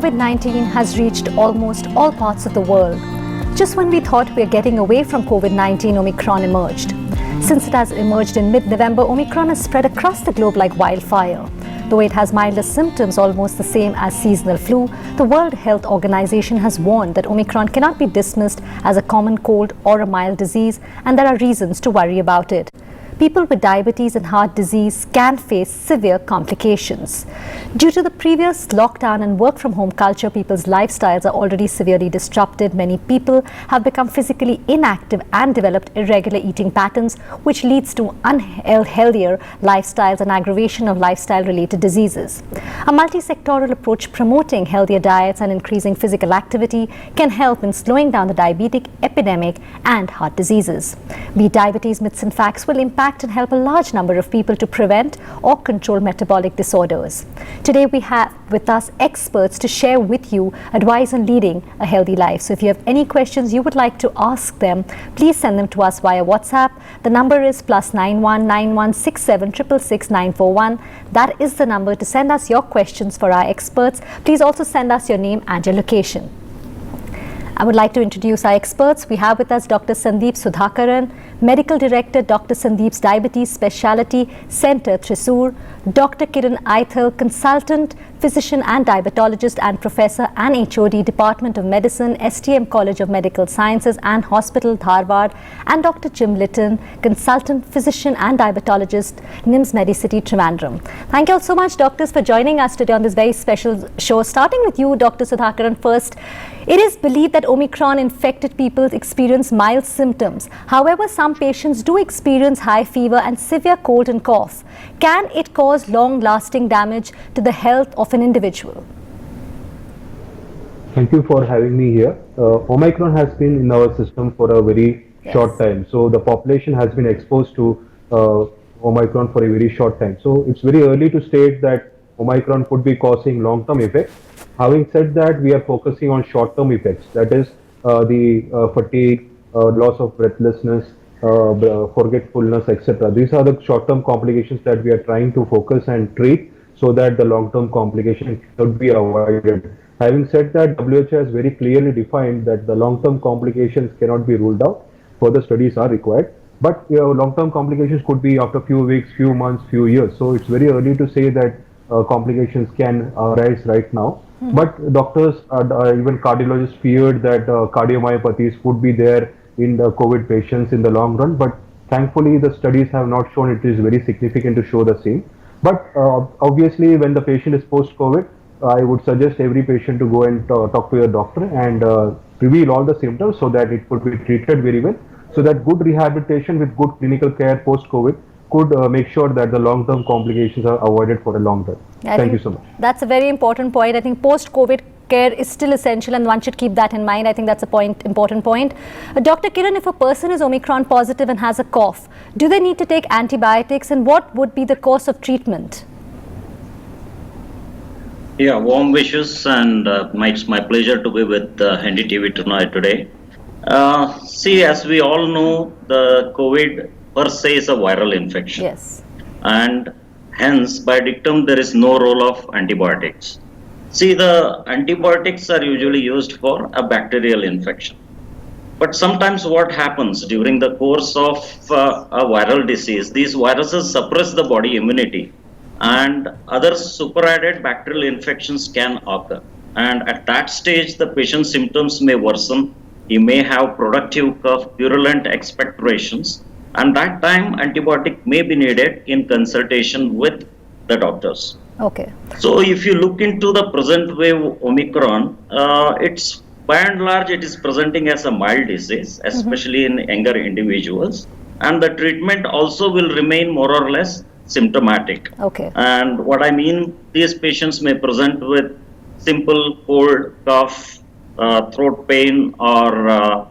COVID-19 has reached almost all parts of the world. Just when we thought we were getting away from COVID-19, Omicron emerged. Since it has emerged in mid-November, Omicron has spread across the globe like wildfire. Though it has milder symptoms, almost the same as seasonal flu, the World Health Organization has warned that Omicron cannot be dismissed as a common cold or a mild disease, and there are reasons to worry about it. People with diabetes and heart disease can face severe complications. Due to the previous lockdown and work from home culture, people's lifestyles are already severely disrupted. Many people have become physically inactive and developed irregular eating patterns, which leads to unhealthier lifestyles and aggravation of lifestyle-related diseases. A multi-sectoral approach promoting healthier diets and increasing physical activity can help in slowing down the diabetic epidemic and heart diseases. Be Diabetes Myths and Facts will impact and help a large number of people to prevent or control metabolic disorders. Today we have with us experts to share with you advice on leading a healthy life. So if you have any questions you would like to ask them, please send them to us via WhatsApp. The number is +91 9167 666 941. That is the number to send us your questions for our experts. Please also send us your name and your location. I would like to introduce our experts. We have with us Dr. Sandeep Sudhakaran, Medical Director, Dr. Sandeep's Diabetes Specialty Center, Thrissur, Dr. Kiran Aithal, Consultant Physician and Diabetologist and Professor and HOD, Department of Medicine, STM College of Medical Sciences and Hospital, Dharwad, and Dr. Jim Litton, Consultant Physician and Diabetologist, NIMS Medicity, Trivandrum. Thank you all so much, doctors, for joining us today on this very special show. Starting with you, Dr. Sudhakaran, first. It is believed that Omicron infected people experience mild symptoms. However, some patients do experience high fever and severe cold and cough. Can it cause long-lasting damage to the health of an individual? Thank you for having me here. Omicron has been in our system for a very short time. So the population has been exposed to Omicron for a very short time. So it's very early to state that Omicron could be causing long-term effects. Having said that, we are focusing on short-term effects, that is the fatigue, loss of breathlessness, forgetfulness, etc. These are the short-term complications that we are trying to focus and treat so that the long-term complication should be avoided. Having said that, WHO has very clearly defined that the long-term complications cannot be ruled out. Further studies are required. But long-term complications could be after few weeks, few months, few years. So it's very early to say that complications can arise right now. But doctors, even cardiologists feared that cardiomyopathies would be there in the COVID patients in the long run. But thankfully, the studies have not shown it is very significant to show the same. But obviously, when the patient is post-COVID, I would suggest every patient to go and talk to your doctor and reveal all the symptoms so that it could be treated very well. So that good rehabilitation with good clinical care post-COVID could make sure that the long-term complications are avoided for a long time. Thank you so much. That's a very important point. I think post-COVID care is still essential and one should keep that in mind. I think that's a important point. Dr. Kiran, if a person is Omicron positive and has a cough, do they need to take antibiotics, and what would be the course of treatment? Yeah, warm wishes, and it's my pleasure to be with NDTV tonight today. See, as we all know, the COVID per se is a viral infection. Yes. And hence, by dictum, there is no role of antibiotics. See, the antibiotics are usually used for a bacterial infection. But sometimes what happens during the course of a viral disease, these viruses suppress the body immunity and other superadded bacterial infections can occur. And at that stage, the patient's symptoms may worsen. He may have productive cough, purulent expectorations. And that time, antibiotic may be needed in consultation with the doctors. Okay. So if you look into the present wave Omicron, it's by and large, it is presenting as a mild disease, especially in younger individuals. And the treatment also will remain more or less symptomatic. Okay. And what I mean, these patients may present with simple cold, cough, throat pain, or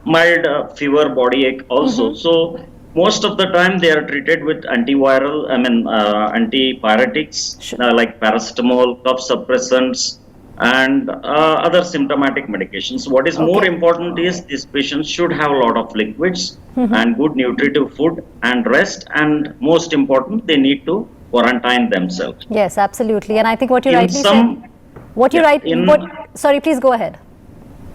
mild fever, body ache also. So most of the time they are treated with antiviral, antipyretics, like paracetamol, cough suppressants, and other symptomatic medications. What is more important is these patients should have a lot of liquids and good nutritive food and rest, and most important, they need to quarantine themselves. Yes, absolutely. And I think what you rightly said. What you Yeah, write? Sorry, please go ahead.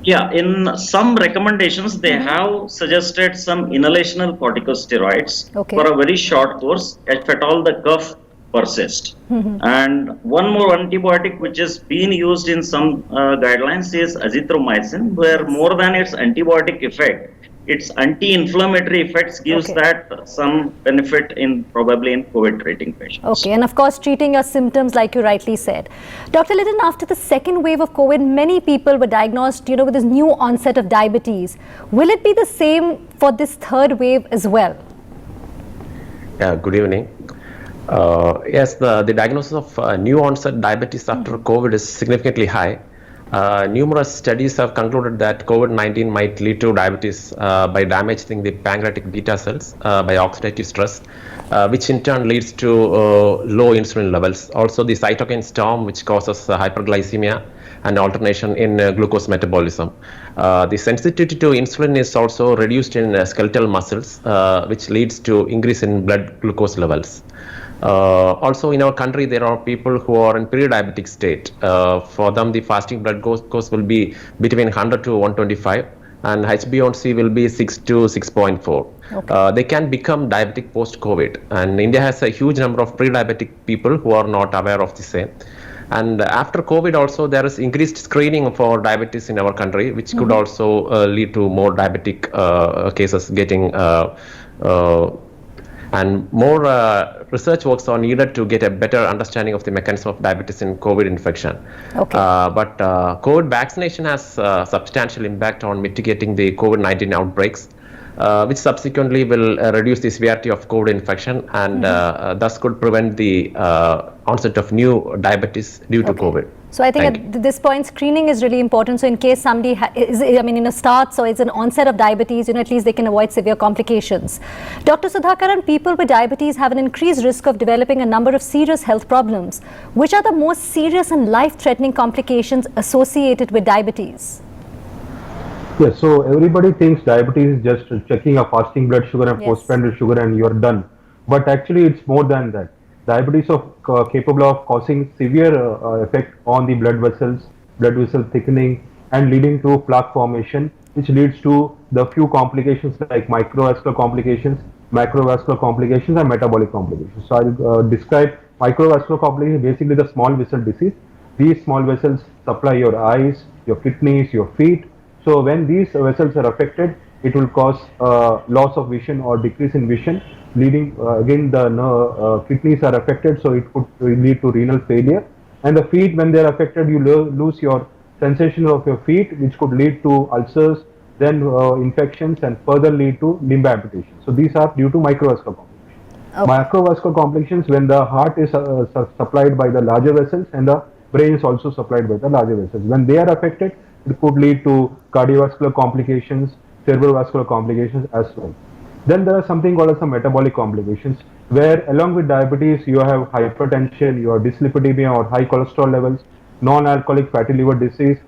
Yeah, in some recommendations, they have suggested some inhalational corticosteroids Okay. for a very short course, if at all the cough persists. And one more antibiotic which is being used in some guidelines is azithromycin, where more than its antibiotic effect, its anti-inflammatory effects gives Okay. that some benefit in probably in COVID treating patients. Okay, and of course, treating your symptoms like you rightly said. Dr. Litton, after the second wave of COVID, many people were diagnosed, with this new onset of diabetes. Will it be the same for this third wave as well? Yeah, good evening. Yes, the diagnosis of new onset diabetes after COVID is significantly high. Numerous studies have concluded that COVID-19 might lead to diabetes by damaging the pancreatic beta cells by oxidative stress, which in turn leads to low insulin levels. Also, the cytokine storm, which causes hyperglycemia and alternation in glucose metabolism. The sensitivity to insulin is also reduced in skeletal muscles, which leads to increase in blood glucose levels. Also in our country, there are people who are in pre-diabetic state. For them, the fasting blood glucose will be between 100 to 125 and HbA1c will be 6 to 6.4. Okay. They can become diabetic post-COVID, and India has a huge number of pre-diabetic people who are not aware of the same. And after COVID also, there is increased screening for diabetes in our country, which could also lead to more diabetic cases getting and more research works are needed to get a better understanding of the mechanism of diabetes in COVID infection. Okay. But COVID vaccination has substantial impact on mitigating the COVID-19 outbreaks, which subsequently will reduce the severity of COVID infection and thus could prevent the onset of new diabetes due to COVID. So I think at this point, screening is really important. So in case somebody starts or it's an onset of diabetes, at least they can avoid severe complications. Dr. Sudhakaran, people with diabetes have an increased risk of developing a number of serious health problems. Which are the most serious and life-threatening complications associated with diabetes? Yes, so everybody thinks diabetes is just checking a fasting blood sugar and postprandial sugar and you're done. But actually it's more than that. Diabetes is capable of causing severe effect on the blood vessel thickening and leading to plaque formation, which leads to the few complications like microvascular complications, macrovascular complications and metabolic complications. So I'll describe microvascular complications, basically the small vessel disease. These small vessels supply your eyes, your kidneys, your feet. So when these vessels are affected, it will cause loss of vision or decrease in vision, leading again the kidneys are affected, so it could lead to renal failure. And the feet, when they are affected, you lose your sensation of your feet, which could lead to ulcers, then infections, and further lead to limb amputation. So these are due to microvascular complications. Okay. Macrovascular complications, when the heart is supplied by the larger vessels and the brain is also supplied by the larger vessels. When they are affected, it could lead to cardiovascular complications, cerebrovascular complications as well. Then there are something called as some metabolic complications, where along with diabetes, you have hypertension, you have dyslipidemia or high cholesterol levels, non-alcoholic fatty liver disease,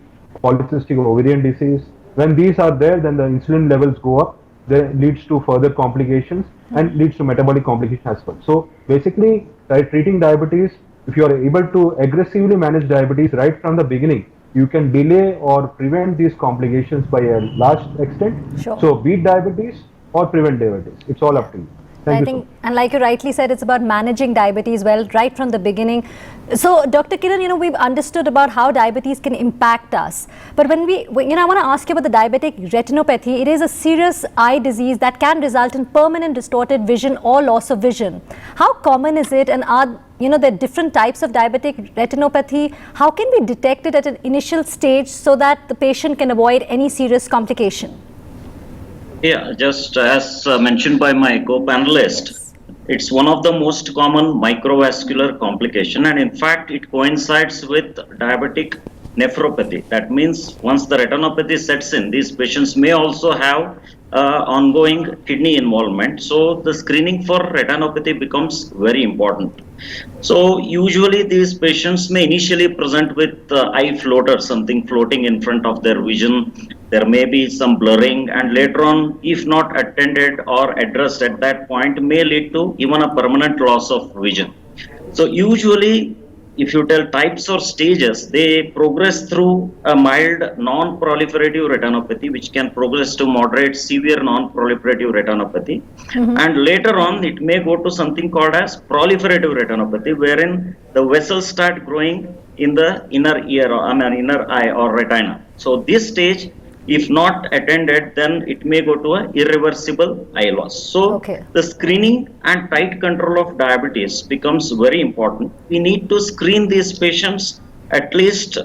polycystic ovarian disease. When these are there, then the insulin levels go up, that leads to further complications and leads to metabolic complications as well. So basically, by treating diabetes, if you are able to aggressively manage diabetes right from the beginning, you can delay or prevent these complications by a large extent. Sure. So beat diabetes or prevent diabetes. It's all up to you. I think, and like you rightly said, it's about managing diabetes well right from the beginning. So, Dr. Kiran, we've understood about how diabetes can impact us. But when I want to ask you about the diabetic retinopathy. It is a serious eye disease that can result in permanent distorted vision or loss of vision. How common is it, and are there different types of diabetic retinopathy? How can we detect it at an initial stage so that the patient can avoid any serious complication? Yeah, just as mentioned by my co-panelist, it's one of the most common microvascular complication, and in fact, it coincides with diabetic nephropathy. That means once the retinopathy sets in, these patients may also have ongoing kidney involvement. So the screening for retinopathy becomes very important. So usually these patients may initially present with eye floater, something floating in front of their vision. There may be some blurring, and later on, if not attended or addressed at that point, may lead to even a permanent loss of vision. So usually if you tell types or stages, they progress through a mild non-proliferative retinopathy, which can progress to moderate severe non-proliferative retinopathy. And later on, it may go to something called as proliferative retinopathy, wherein the vessels start growing in the inner ear, or inner eye or retina. So this stage, if not attended, then it may go to a irreversible eye loss. So the screening and tight control of diabetes becomes very important. We need to screen these patients at least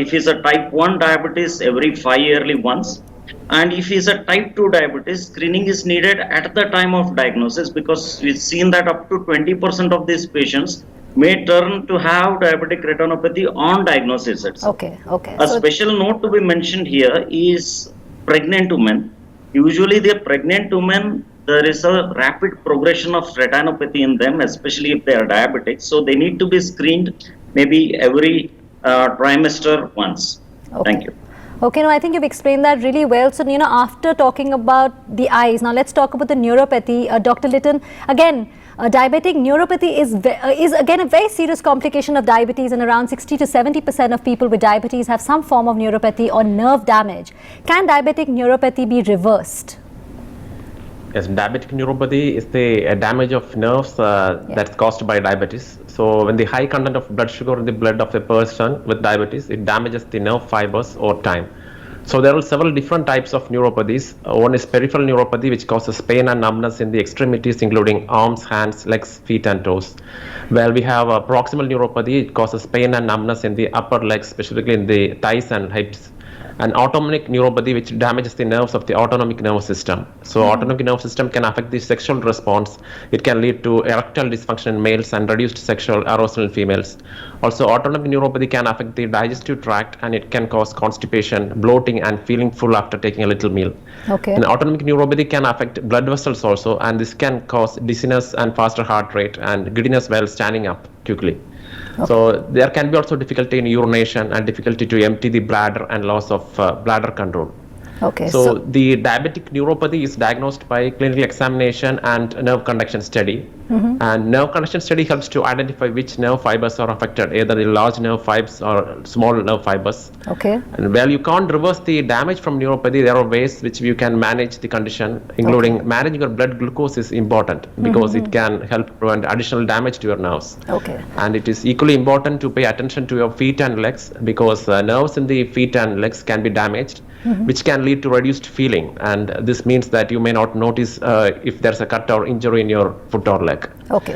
if it's a type 1 diabetes every 5 yearly once. And if it's a type 2 diabetes, screening is needed at the time of diagnosis, because we've seen that up to 20% of these patients may turn to have diabetic retinopathy on diagnosis itself. A special note to be mentioned here is pregnant women. Usually the pregnant women, there is a rapid progression of retinopathy in them, especially if they are diabetic. So they need to be screened maybe every trimester once. Thank you. Okay, no, I think you've explained that really well. So, after talking about the eyes, now let's talk about the neuropathy. Dr. Litton, again, diabetic neuropathy is again a very serious complication of diabetes, and around 60 to 70% of people with diabetes have some form of neuropathy or nerve damage. Can diabetic neuropathy be reversed? Yes, diabetic neuropathy is the damage of nerves that's caused by diabetes. So when the high content of blood sugar in the blood of a person with diabetes, it damages the nerve fibers over time. So there are several different types of neuropathies. One is peripheral neuropathy, which causes pain and numbness in the extremities, including arms, hands, legs, feet, and toes. Well, we have proximal neuropathy. It causes pain and numbness in the upper legs, specifically in the thighs and hips. And autonomic neuropathy, which damages the nerves of the autonomic nervous system. So autonomic nervous system can affect the sexual response. It can lead to erectile dysfunction in males and reduced sexual arousal in females. Also, autonomic neuropathy can affect the digestive tract, and it can cause constipation, bloating, and feeling full after taking a little meal. And autonomic neuropathy can affect blood vessels also, and this can cause dizziness and faster heart rate and giddiness while standing up quickly. So there can be also difficulty in urination and difficulty to empty the bladder and loss of bladder control. So the diabetic neuropathy is diagnosed by clinical examination and nerve conduction study. And nerve conduction study helps to identify which nerve fibers are affected, either the large nerve fibers or small nerve fibers. And while you can't reverse the damage from neuropathy, there are ways which you can manage the condition, including managing your blood glucose is important, because it can help prevent additional damage to your nerves. And it is equally important to pay attention to your feet and legs, because nerves in the feet and legs can be damaged, which can lead to reduced feeling, and this means that you may not notice if there's a cut or injury in your foot or leg.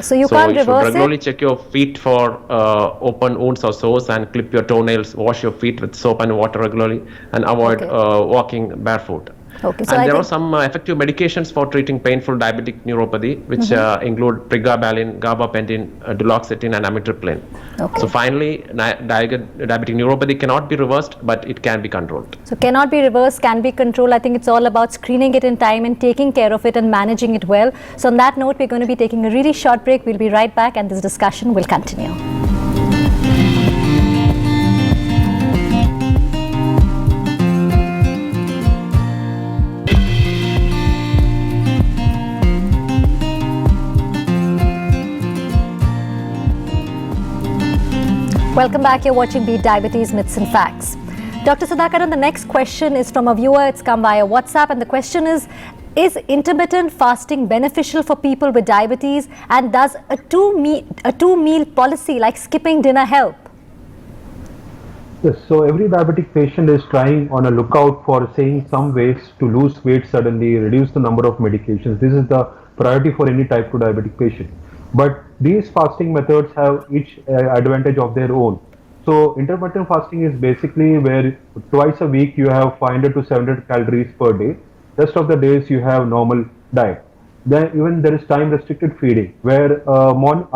So you can't reverse it. So you should regularly check your feet for open wounds or sores, and clip your toenails, wash your feet with soap and water regularly, and avoid walking barefoot. So and there are some effective medications for treating painful diabetic neuropathy, which include pregabalin, gabapentin, duloxetine, and amitriptyline. So finally, diabetic neuropathy cannot be reversed, but it can be controlled. So cannot be reversed, can be controlled. I think it's all about screening it in time and taking care of it and managing it well. So on that note, we're going to be taking a really short break. We'll be right back, and this discussion will continue. Welcome back. You're watching Beat Diabetes Myths and Facts. Dr. Sudhakaran, the next question is from a viewer. It's come via WhatsApp, and the question is intermittent fasting beneficial for people with diabetes, and does a two-meal policy like skipping dinner help? Yes, so every diabetic patient is trying on a lookout for saying some ways to lose weight suddenly, reduce the number of medications. This is the priority for any type 2 diabetic patient. But these fasting methods have each advantage of their own. So intermittent fasting is basically where twice a week you have 500 to 700 calories per day. Rest of the days you have normal diet. Then even there is time restricted feeding, where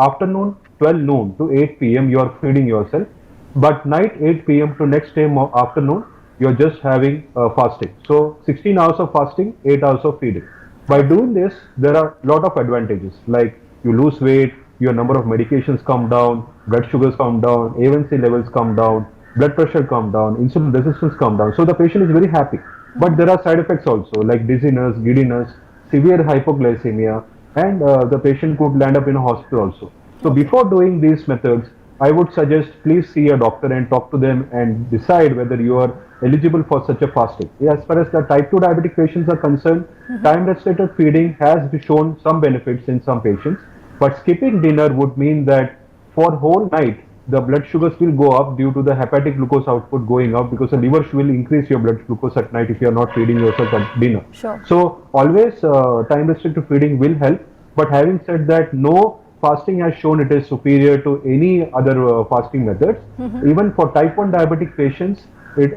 afternoon 12 noon to 8 p.m. you are feeding yourself, but night 8 p.m. to next day afternoon you are just having fasting. So 16 hours of fasting, 8 hours of feeding. By doing this, there are a lot of advantages, like you lose weight, your number of medications come down, blood sugars come down, A1C levels come down, blood pressure come down, insulin resistance come down. So the patient is very happy. But there are side effects also, like dizziness, giddiness, severe hypoglycemia, and the patient could land up in a hospital also. So before doing these methods, I would suggest please see a doctor and talk to them and decide whether you are eligible for such a fasting. As far as the type 2 diabetic patients are concerned, time restricted feeding has shown some benefits in some patients, but skipping dinner would mean that for whole night the blood sugars will go up due to the hepatic glucose output going up, because the liver will increase your blood glucose at night if you are not feeding yourself at dinner. Sure. So always time restricted feeding will help, but having said that, no fasting has shown it is superior to any other fasting methods. Even for type 1 diabetic patients,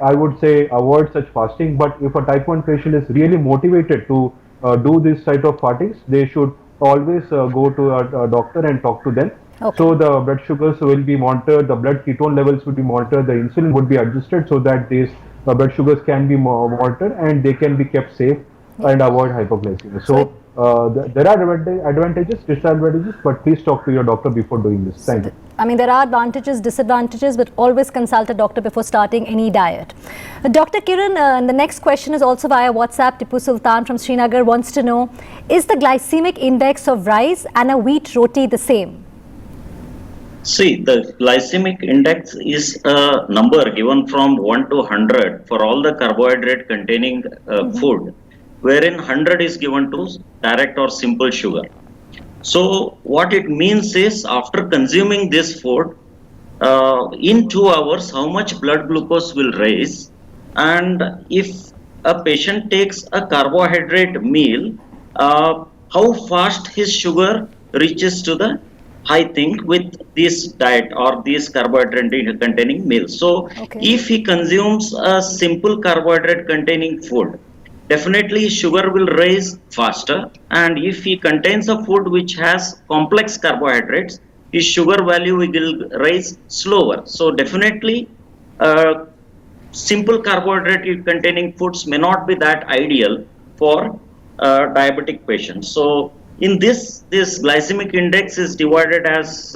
I would say avoid such fasting, but if a type 1 patient is really motivated to do this type of fastings, they should always go to a doctor and talk to them. Okay. So the blood sugars will be monitored, the blood ketone levels will be monitored, the insulin would be adjusted so that these blood sugars can be monitored and they can be kept safe and avoid hypoglycemia. So there are advantages, disadvantages, but please talk to your doctor before doing this. Thank you. I mean, there are advantages, disadvantages, but always consult a doctor before starting any diet. Dr. Kiran, the next question is also via WhatsApp. Tipu Sultan from Srinagar wants to know, is the glycemic index of rice and a wheat roti the same? See, the glycemic index is a number given from 1 to 100 for all the carbohydrate containing food, wherein 100 is given to direct or simple sugar. So what it means is, after consuming this food, in 2 hours, how much blood glucose will raise, and if a patient takes a carbohydrate meal, how fast his sugar reaches to the high thing with this diet or these carbohydrate containing meals. So if he consumes a simple carbohydrate containing food, definitely sugar will rise faster, and if he contains a food which has complex carbohydrates, his sugar value will rise slower. So definitely simple carbohydrate containing foods may not be that ideal for diabetic patients. So in this glycemic index is divided as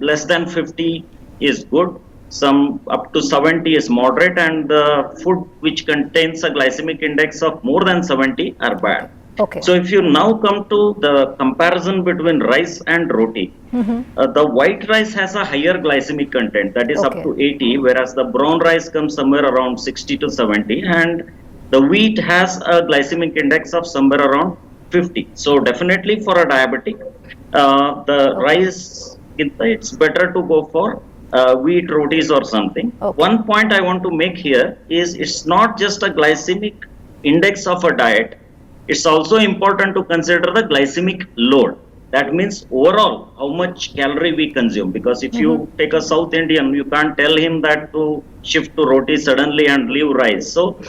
less than 50 is good, some up to 70 is moderate, and the food which contains a glycemic index of more than 70 are bad. Okay. So if you now come to the comparison between rice and roti, the white rice has a higher glycemic content, that is up to 80, whereas the brown rice comes somewhere around 60 to 70, and the wheat has a glycemic index of somewhere around 50. So definitely for a diabetic, the rice, it's better to go for wheat rotis or something. One point I want to make here is, it's not just a glycemic index of a diet, it's also important to consider the glycemic load. That means overall how much calorie we consume, because if you take a South Indian, you can't tell him that to shift to roti suddenly and leave rice. So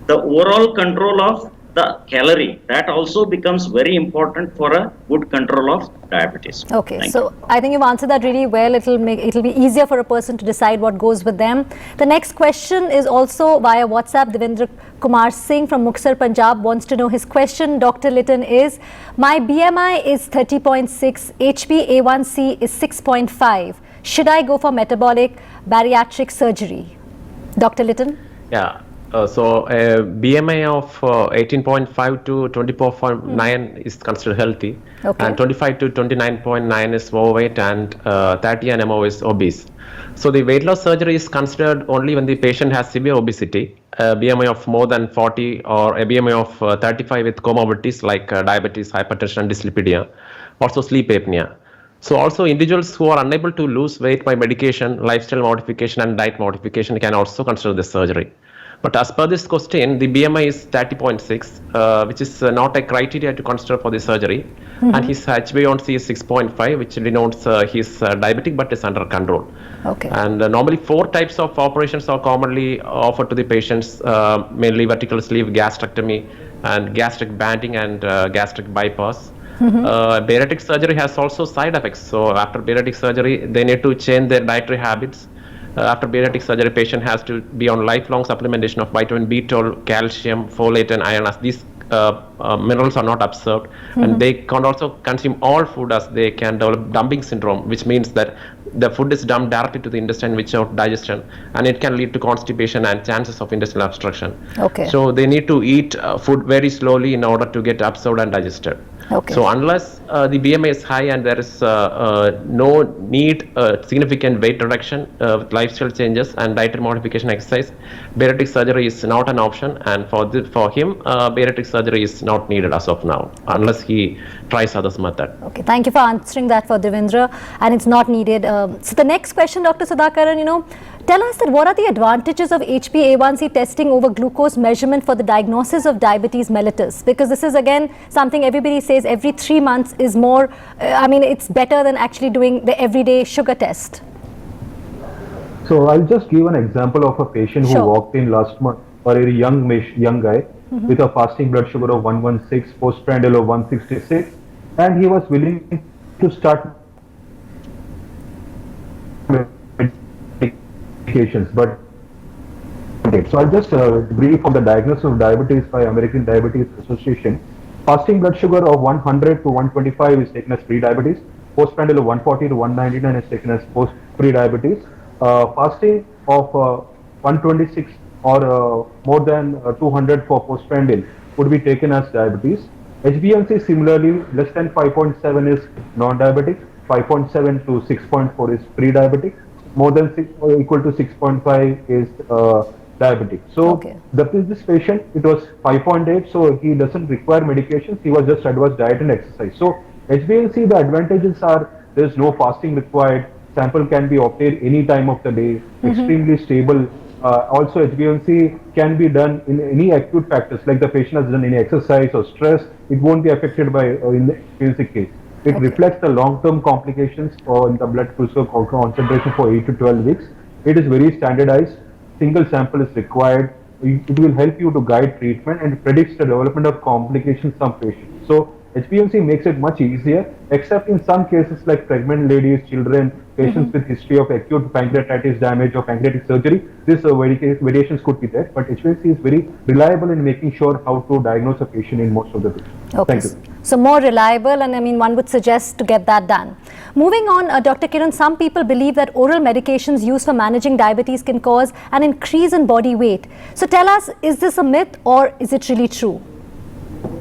the overall control of the calorie, that also becomes very important for a good control of diabetes. Okay, so I think you've answered that really well. It'll be easier for a person to decide what goes with them. The next question is also via WhatsApp. Devendra Kumar Singh from Muxar, Punjab wants to know, his question, Dr. Litton, is, my BMI is 30.6, HbA1c is 6.5. Should I go for metabolic bariatric surgery? Dr. Litton? Yeah. So a BMI of 18.5 to 24.9 is considered healthy, and 25 to 29.9 is overweight, and 30 and above is obese. So the weight loss surgery is considered only when the patient has severe obesity, a BMI of more than 40, or a BMI of 35 with comorbidities like diabetes, hypertension, and dyslipidemia, also sleep apnea. So also individuals who are unable to lose weight by medication, lifestyle modification, and diet modification can also consider this surgery. But as per this question, the BMI is 30.6, which is not a criteria to consider for the surgery. And his HbA1c is 6.5, which denotes he's diabetic but is under control. Okay. And normally 4 types of operations are commonly offered to the patients, mainly vertical sleeve gastrectomy and gastric banding and gastric bypass. Bariatric surgery has also side effects. So after bariatric surgery, they need to change their dietary habits. After bariatric surgery, patient has to be on lifelong supplementation of vitamin B12, calcium, folate, and iron, as these minerals are not absorbed. And they can't also consume all food, as they can develop dumping syndrome, which means that the food is dumped directly to the intestine without digestion, and it can lead to constipation and chances of intestinal obstruction. Okay. So they need to eat food very slowly in order to get absorbed and digested. Okay. So unless the BMI is high and there is no need significant weight reduction with lifestyle changes and dietary modification, exercise, bariatric surgery is not an option, and for him bariatric surgery is not needed as of now, unless he tries others method. Okay, thank you for answering that for Devendra, and it's not needed. So the next question, Dr. Sudhakaran, tell us that what are the advantages of HbA1c testing over glucose measurement for the diagnosis of diabetes mellitus? Because this is again something everybody says every 3 months is more, it's better than actually doing the everyday sugar test. So I'll just give an example of a patient who walked in last month, or a young guy with a fasting blood sugar of 116, postprandial of 166, and he was willing to start medications. But so I'll just brief on the diagnosis of diabetes by American Diabetes Association. Fasting blood sugar of 100 to 125 is taken as pre-diabetes. Postprandial of 140 to 199 is taken as pre-diabetes. Fasting of 126 or more than 200 for postprandial would be taken as diabetes. HbA1c similarly less than 5.7 is non-diabetic, 5.7 to 6.4 is pre-diabetic, more than 6 or equal to 6.5 is diabetic. So this patient, it was 5.8, so he doesn't require medications, he was just advised diet and exercise. So HbA1c, the advantages are there is no fasting required, sample can be obtained any time of the day, extremely stable. Also HbA1c can be done in any acute factors, like the patient has done any exercise or stress, it won't be affected by in the HbA1c case. It reflects the long-term complications in the blood glucose concentration for 8 to 12 weeks. It is very standardized, single sample is required. It will help you to guide treatment and predicts the development of complications in some patients. So HbA1c makes it much easier, except in some cases like pregnant ladies, children, patients with history of acute pancreatitis damage or pancreatic surgery. These variations could be there, but HbA1c is very reliable in making sure how to diagnose a patient in most of the patients. Okay. Thank you. So more reliable, and one would suggest to get that done. Moving on, Dr. Kiran, some people believe that oral medications used for managing diabetes can cause an increase in body weight. So tell us, is this a myth or is it really true?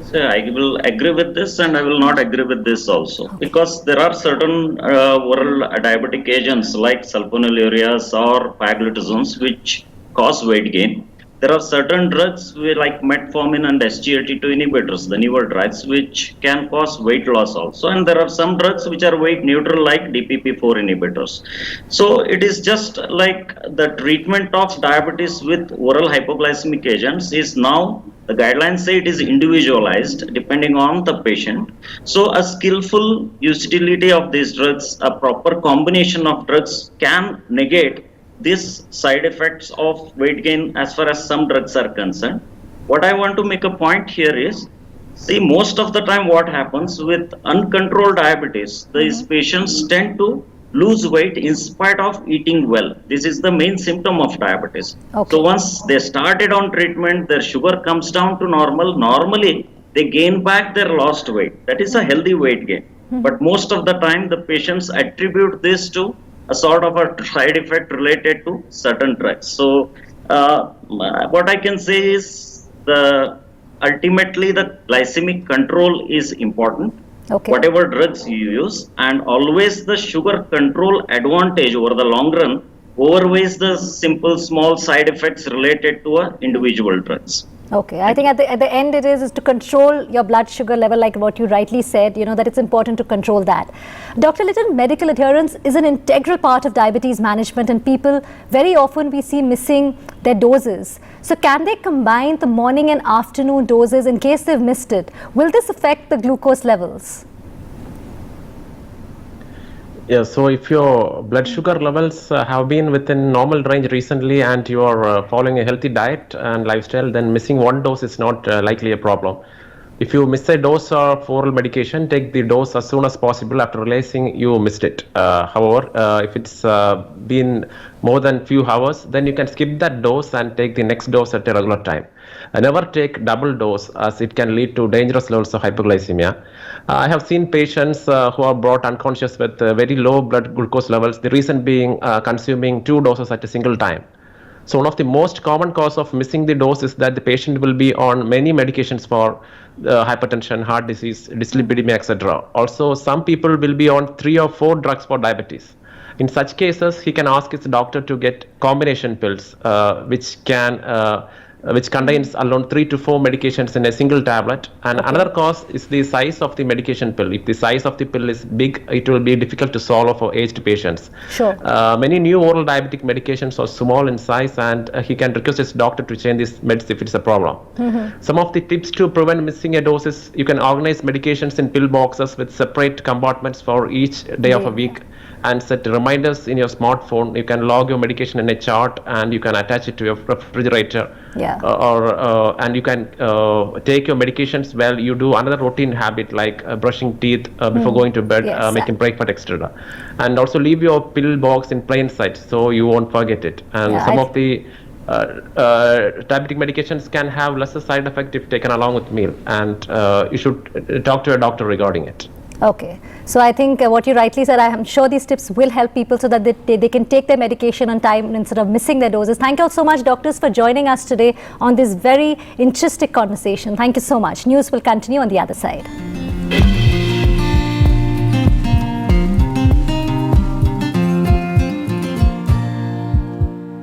So I will agree with this and I will not agree with this also, because there are certain oral diabetic agents like sulfonylureas or pioglitazones which cause weight gain. There are certain drugs like metformin and SGLT2 inhibitors, the newer drugs, which can cause weight loss also. And there are some drugs which are weight neutral like DPP4 inhibitors. So it is just like the treatment of diabetes with oral hypoglycemic agents is now, the guidelines say it is individualized depending on the patient. So a skillful utility of these drugs, a proper combination of drugs can negate these side effects of weight gain as far as some drugs are concerned. What I want to make a point here is, see, most of the time what happens with uncontrolled diabetes, these patients tend to lose weight in spite of eating well. This is the main symptom of diabetes. So once they started on treatment, their sugar comes down to normal. Normally, they gain back their lost weight. That is a healthy weight gain. But most of the time, the patients attribute this to a sort of a side effect related to certain drugs. So what I can say is ultimately the glycemic control is important. Whatever drugs you use, and always the sugar control advantage over the long run overweighs the simple small side effects related to individual drugs. Okay, I think at the end it is to control your blood sugar level, like what you rightly said, that it's important to control that. Dr. Litton, medical adherence is an integral part of diabetes management, and people very often we see missing their doses. So can they combine the morning and afternoon doses in case they've missed it? Will this affect the glucose levels? Yeah, so if your blood sugar levels have been within normal range recently and you are following a healthy diet and lifestyle, then missing one dose is not likely a problem. If you miss a dose of oral medication, take the dose as soon as possible after realizing you missed it. However, if it's been more than few hours, then you can skip that dose and take the next dose at a regular time. Never take double dose, as it can lead to dangerous levels of hypoglycemia. I have seen patients who are brought unconscious with very low blood glucose levels, the reason being consuming 2 doses at a single time. So one of the most common cause of missing the dose is that the patient will be on many medications for hypertension, heart disease, dyslipidemia, etc. Also, some people will be on 3 or 4 drugs for diabetes. In such cases, he can ask his doctor to get combination pills, which contains around 3 to 4 medications in a single tablet. And another cause is the size of the medication pill. If the size of the pill is big, it will be difficult to swallow for aged patients. Sure. Many new oral diabetic medications are small in size, and he can request his doctor to change these meds if it's a problem. Some of the tips to prevent missing a dose is you can organize medications in pill boxes with separate compartments for each day of a week, and set reminders in your smartphone. You can log your medication in a chart, and you can attach it to your refrigerator. And you can take your medications while you do another routine habit like brushing teeth before going to bed, making breakfast, etc. And also leave your pill box in plain sight so you won't forget it. And some of the diabetic medications can have lesser side effect if taken along with meal, and you should talk to your doctor regarding it. Okay, so I think what you rightly said, I am sure these tips will help people so that they can take their medication on time instead of missing their doses. Thank you all so much, doctors, for joining us today on this very interesting conversation. Thank you so much. News will continue on the other side.